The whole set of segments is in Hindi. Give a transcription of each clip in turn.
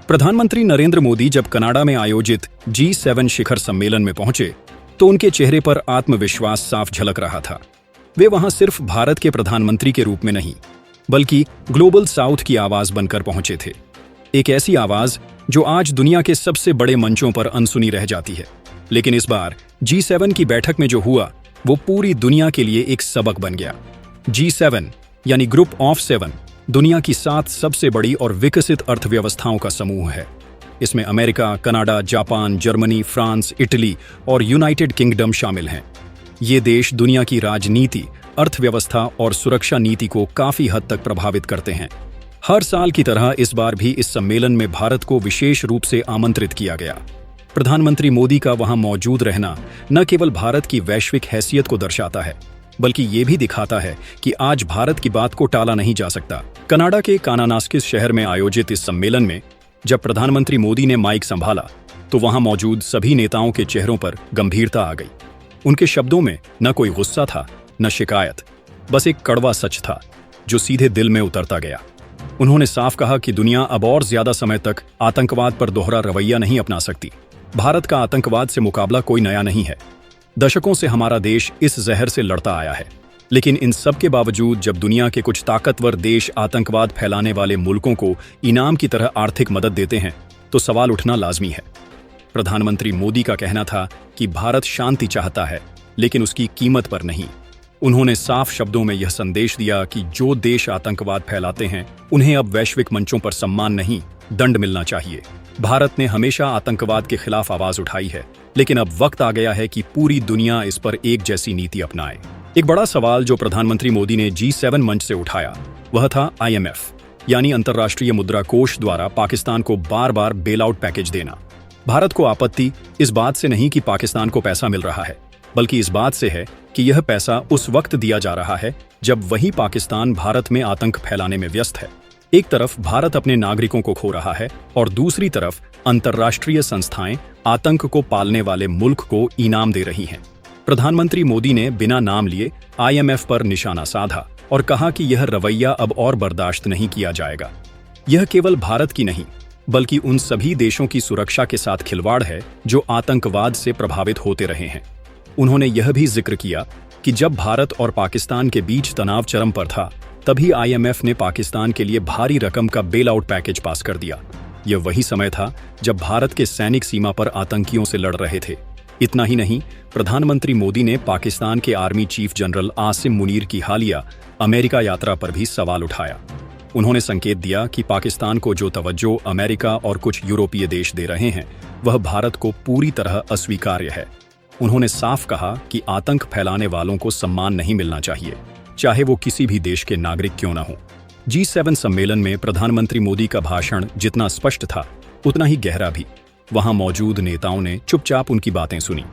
प्रधानमंत्री नरेंद्र मोदी जब कनाडा में आयोजित G7 शिखर सम्मेलन में पहुंचे तो उनके चेहरे पर आत्मविश्वास साफ झलक रहा था। वे वहां सिर्फ भारत के प्रधानमंत्री के रूप में नहीं, बल्कि ग्लोबल साउथ की आवाज बनकर पहुंचे थे। एक ऐसी आवाज जो आज दुनिया के सबसे बड़े मंचों पर अनसुनी रह जाती है। लेकिन इस बार G7 की बैठक में जो हुआ वो पूरी दुनिया के लिए एक सबक बन गया। G7 यानी ग्रुप ऑफ 7 दुनिया की 7 सबसे बड़ी और विकसित अर्थव्यवस्थाओं का समूह है। इसमें America, Canada, Japan, Germany, France, Italy और यूनाइटेड किंगडम शामिल हैं। ये देश दुनिया की राजनीति, अर्थव्यवस्था और सुरक्षा नीति को काफी हद तक प्रभावित करते हैं। हर साल की तरह इस बार भी इस सम्मेलन में भारत को विशेष रूप से आमंत्रित किया गया। प्रधानमंत्री मोदी का वहां मौजूद रहना न केवल भारत की वैश्विक हैसियत को दर्शाता है, बल्कि ये भी दिखाता है कि आज भारत की बात को टाला नहीं जा सकता। कनाडा के कानानास्किस शहर में आयोजित इस सम्मेलन में जब प्रधानमंत्री मोदी ने माइक संभाला तो वहां मौजूद सभी नेताओं के चेहरों पर गंभीरता आ गई। उनके शब्दों में न कोई गुस्सा था, न शिकायत, बस एक कड़वा सच था जो सीधे दिल में उतरता गया। उन्होंने साफ कहा कि दुनिया अब और ज्यादा समय तक आतंकवाद पर दोहरा रवैया नहीं अपना सकती। भारत का आतंकवाद से मुकाबला कोई नया नहीं है। दशकों से हमारा देश इस जहर से लड़ता आया है। लेकिन इन सब के बावजूद जब दुनिया के कुछ ताकतवर देश आतंकवाद फैलाने वाले मुल्कों को इनाम की तरह आर्थिक मदद देते हैं तो सवाल उठना लाजमी है। प्रधानमंत्री मोदी का कहना था कि भारत शांति चाहता है, लेकिन उसकी कीमत पर नहीं। उन्होंने साफ शब्दों में यह संदेश दिया कि जो देश आतंकवाद फैलाते हैं उन्हें अब वैश्विक मंचों पर सम्मान नहीं, दंड मिलना चाहिए। भारत ने हमेशा आतंकवाद के खिलाफ आवाज उठाई है, लेकिन अब वक्त आ गया है कि पूरी दुनिया इस पर एक जैसी नीति अपनाए। एक बड़ा सवाल जो प्रधानमंत्री मोदी ने G7 मंच से उठाया वह था IMF यानी अंतर्राष्ट्रीय मुद्रा कोष द्वारा पाकिस्तान को बार बार बेल आउट पैकेज देना। भारत को आपत्ति इस बात से नहीं कि पाकिस्तान को पैसा मिल रहा है, बल्कि इस बात से है कि यह पैसा उस वक्त दिया जा रहा है जब वही पाकिस्तान भारत में आतंक फैलाने में व्यस्त है। एक तरफ भारत अपने नागरिकों को खो रहा है और दूसरी तरफ अंतर्राष्ट्रीय संस्थाएं आतंक को पालने वाले मुल्क को इनाम दे रही हैं। प्रधानमंत्री मोदी ने बिना नाम लिए IMF पर निशाना साधा और कहा कि यह रवैया अब और बर्दाश्त नहीं किया जाएगा। यह केवल भारत की नहीं, बल्कि उन सभी देशों की सुरक्षा के साथ खिलवाड़ है जो आतंकवाद से प्रभावित होते रहे हैं। उन्होंने यह भी जिक्र किया कि जब भारत और पाकिस्तान के बीच तनाव चरम पर था, तभी IMF ने पाकिस्तान के लिए भारी रकम का बेल आउट पैकेज पास कर दिया। यह वही समय था जब भारत के सैनिक सीमा पर आतंकियों से लड़ रहे थे। इतना ही नहीं, प्रधानमंत्री मोदी ने पाकिस्तान के army chief general Asim Munir की हालिया अमेरिका यात्रा पर भी सवाल उठाया। उन्होंने संकेत दिया कि पाकिस्तान को जो तवज्जो अमेरिका और कुछ यूरोपीय देश दे रहे हैं वह भारत को पूरी तरह अस्वीकार्य है। उन्होंने साफ कहा कि आतंक फैलाने वालों को सम्मान नहीं मिलना चाहिए, चाहे वो किसी भी देश के नागरिक क्यों न हो। G7 सम्मेलन में प्रधानमंत्री मोदी का भाषण जितना स्पष्ट था उतना ही गहरा भी। वहां मौजूद नेताओं ने चुपचाप उनकी बातें सुनी।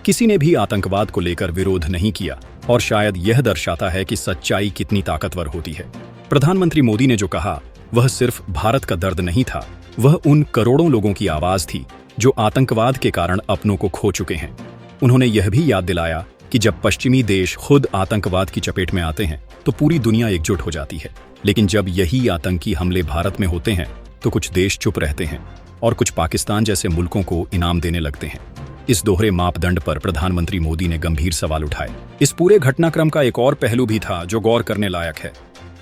किसी ने भी आतंकवाद को लेकर विरोध नहीं किया और शायद यह दर्शाता है कि सच्चाई कितनी ताकतवर होती है। प्रधानमंत्री मोदी ने जो कहा वह सिर्फ भारत का दर्द नहीं था, वह उन करोड़ों लोगों की आवाज थी जो आतंकवाद के कारण अपनों को खो चुके हैं। उन्होंने यह भी याद दिलाया कि जब पश्चिमी देश खुद आतंकवाद की चपेट में आते हैं तो पूरी दुनिया एकजुट हो जाती है, लेकिन जब यही आतंकी हमले भारत में होते हैं तो कुछ देश चुप रहते हैं और कुछ पाकिस्तान जैसे मुल्कों को इनाम देने लगते हैं। इस दोहरे मापदंड पर प्रधानमंत्री मोदी ने गंभीर सवाल उठाए। इस पूरे घटनाक्रम का एक और पहलू भी था जो गौर करने लायक है।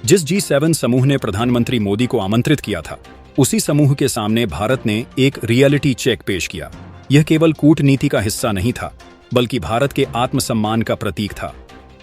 जिस G7 समूह ने प्रधानमंत्री मोदी को आमंत्रित किया था, उसी समूह के सामने भारत ने एक रियलिटी चेक पेश किया। यह केवल कूटनीति का हिस्सा नहीं था, बल्कि भारत के आत्मसम्मान का प्रतीक था।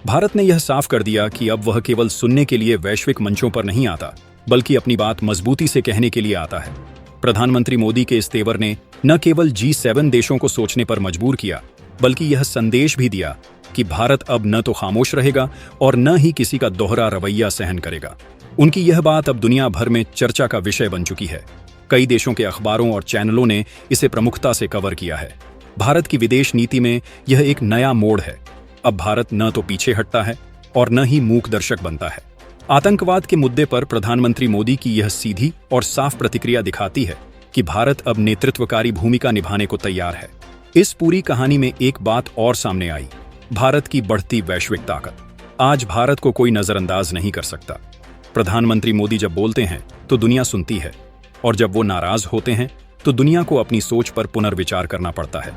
भारत ने यह साफ कर दिया कि अब वह केवल सुनने के लिए वैश्विक मंचों पर नहीं आता, बल्कि अपनी बात मजबूती से कहने के लिए आता है। प्रधानमंत्री मोदी के इस तेवर ने न केवल G7 देशों को सोचने पर मजबूर किया, बल्कि यह संदेश भी दिया कि भारत अब न तो खामोश रहेगा और न ही किसी का दोहरा रवैया सहन करेगा। उनकी यह बात अब दुनिया भर में चर्चा का विषय बन चुकी है। कई देशों के अखबारों और चैनलों ने इसे प्रमुखता से कवर किया है। भारत की विदेश नीति में यह एक नया मोड़ है। अब भारत न तो पीछे हटता है और न ही मूक दर्शक बनता है। आतंकवाद के मुद्दे पर प्रधानमंत्री मोदी की यह सीधी और साफ प्रतिक्रिया दिखाती है कि भारत अब नेतृत्वकारी भूमिका निभाने को तैयार है। इस पूरी कहानी में एक बात और सामने आई, भारत की बढ़ती वैश्विक ताकत। आज भारत को कोई नजरअंदाज नहीं कर सकता। प्रधानमंत्री मोदी जब बोलते हैं तो दुनिया सुनती है। और जब वो नाराज होते हैं तो दुनिया को अपनी सोच पर पुनर्विचार करना पड़ता है।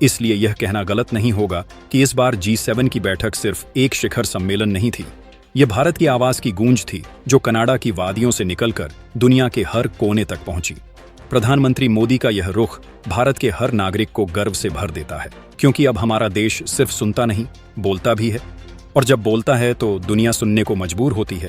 इसलिए यह कहना गलत नहीं होगा कि इस बार G7 की बैठक सिर्फ एक शिखर सम्मेलन नहीं थी। यह भारत की आवाज की गूंज थी जो कनाडा की वादियों से निकलकर दुनिया के हर कोने तक पहुंची। प्रधानमंत्री मोदी का यह रुख भारत के हर नागरिक को गर्व से भर देता है, क्योंकि अब हमारा देश सिर्फ सुनता नहीं, बोलता भी है। और जब बोलता है तो दुनिया सुनने को मजबूर होती है।